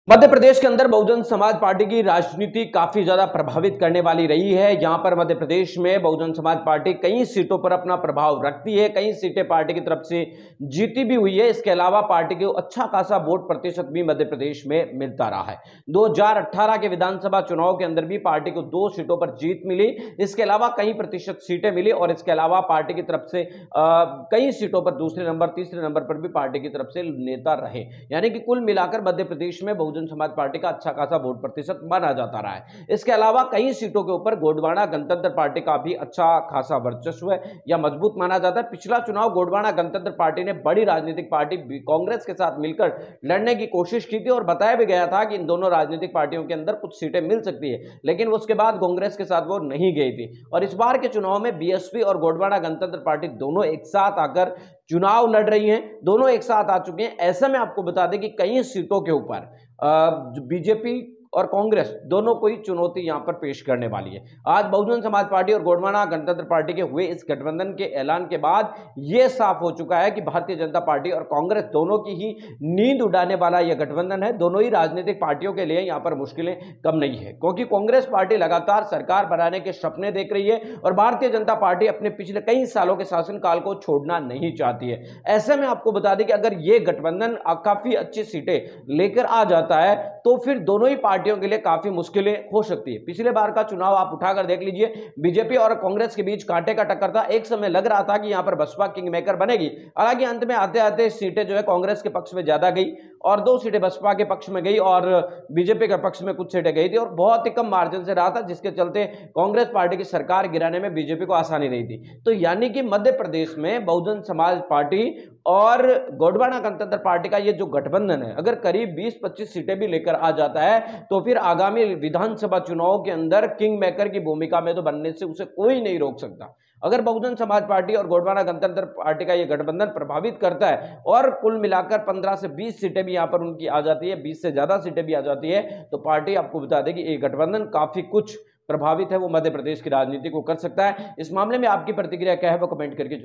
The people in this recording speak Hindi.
मध्य प्रदेश के अंदर बहुजन समाज पार्टी की राजनीति काफी ज्यादा प्रभावित करने वाली रही है। यहां पर मध्य प्रदेश में बहुजन समाज पार्टी कई सीटों पर अपना प्रभाव रखती है, कई सीटें पार्टी की तरफ से जीती भी हुई है। इसके अलावा पार्टी को अच्छा खासा वोट प्रतिशत भी मध्य प्रदेश में मिलता रहा है। 2018 के विधानसभा चुनाव के अंदर भी पार्टी को 2 सीटों पर जीत मिली। इसके अलावा कई प्रतिशत सीटें मिली और इसके अलावा पार्टी की तरफ से कई सीटों पर दूसरे नंबर, तीसरे नंबर पर भी पार्टी की तरफ से नेता रहे। यानी कि कुल मिलाकर मध्य प्रदेश में बहुजन समाज पार्टी का अच्छा खासा वोट प्रतिशत माना जाता रहा है। इसके अलावा कई सीटों के ऊपर गोंडवाना गणतंत्र पार्टी का भी अच्छा खासा वर्चस्व है या मजबूत माना जाता है। पिछला चुनाव गोंडवाना गणतंत्र पार्टी ने बड़ी राजनीतिक पार्टी कांग्रेस के साथ मिलकर लड़ने की कोशिश की थी और बताया भी गया था कि इन दोनों राजनीतिक पार्टियों के अंदर कुछ सीटें मिल सकती है, लेकिन उसके बाद कांग्रेस के साथ वो नहीं गई थी। और इस बार के चुनाव में बीएसपी और गोंडवाना गणतंत्र पार्टी दोनों एक साथ आकर चुनाव लड़ रही हैं, दोनों एक साथ आ चुके हैं। ऐसे में आपको बता दें कि कई सीटों के ऊपर बीजेपी और कांग्रेस दोनों को ही चुनौती यहां पर पेश करने वाली है। आज बहुजन समाज पार्टी और गोंडवाना गणतंत्र पार्टी के हुए इस गठबंधन के ऐलान के बाद यह साफ हो चुका है कि भारतीय जनता पार्टी और कांग्रेस दोनों की ही नींद उड़ाने वाला यह गठबंधन है। दोनों ही राजनीतिक पार्टियों के लिए यहां पर मुश्किलें कम नहीं है, क्योंकि कांग्रेस पार्टी लगातार सरकार बनाने के सपने देख रही है और भारतीय जनता पार्टी अपने पिछले कई सालों के शासनकाल को छोड़ना नहीं चाहती है। ऐसे में आपको बता दें कि अगर यह गठबंधन काफी अच्छी सीटें लेकर आ जाता है तो फिर दोनों ही पार्टियों के लिए काफी मुश्किलें हो सकती है। पिछले बार का चुनाव आप उठाकर देख लीजिए, बीजेपी और कांग्रेस के बीच कांटे का टक्कर था। एक समय लग रहा था कि यहां पर बसपा किंग मेकर बनेगी, हालांकि अंत में आते आते सीटें जो है कांग्रेस के पक्ष में ज्यादा गई और 2 सीटें बसपा के पक्ष में गई और बीजेपी के पक्ष में कुछ सीटें गई थी और बहुत ही कम मार्जिन से रहा था, जिसके चलते कांग्रेस पार्टी की सरकार गिराने में बीजेपी को आसानी नहीं थी। तो यानी कि मध्य प्रदेश में बहुजन समाज पार्टी और गोंडवाना गणतंत्र पार्टी का ये जो गठबंधन है, अगर करीब 20-25 सीटें भी लेकर आ जाता है तो फिर आगामी विधानसभा चुनाव के अंदर किंग मेकर की भूमिका में तो बनने से उसे कोई नहीं रोक सकता। अगर बहुजन समाज पार्टी और गोंडवाना गणतंत्र पार्टी का यह गठबंधन प्रभावित करता है और कुल मिलाकर 15 से 20 सीटें भी यहां पर उनकी आ जाती है, 20 से ज्यादा सीटें भी आ जाती है, तो पार्टी आपको बता देगी ये गठबंधन काफी कुछ प्रभावित है वो मध्य प्रदेश की राजनीति को कर सकता है। इस मामले में आपकी प्रतिक्रिया क्या है वो कमेंट करके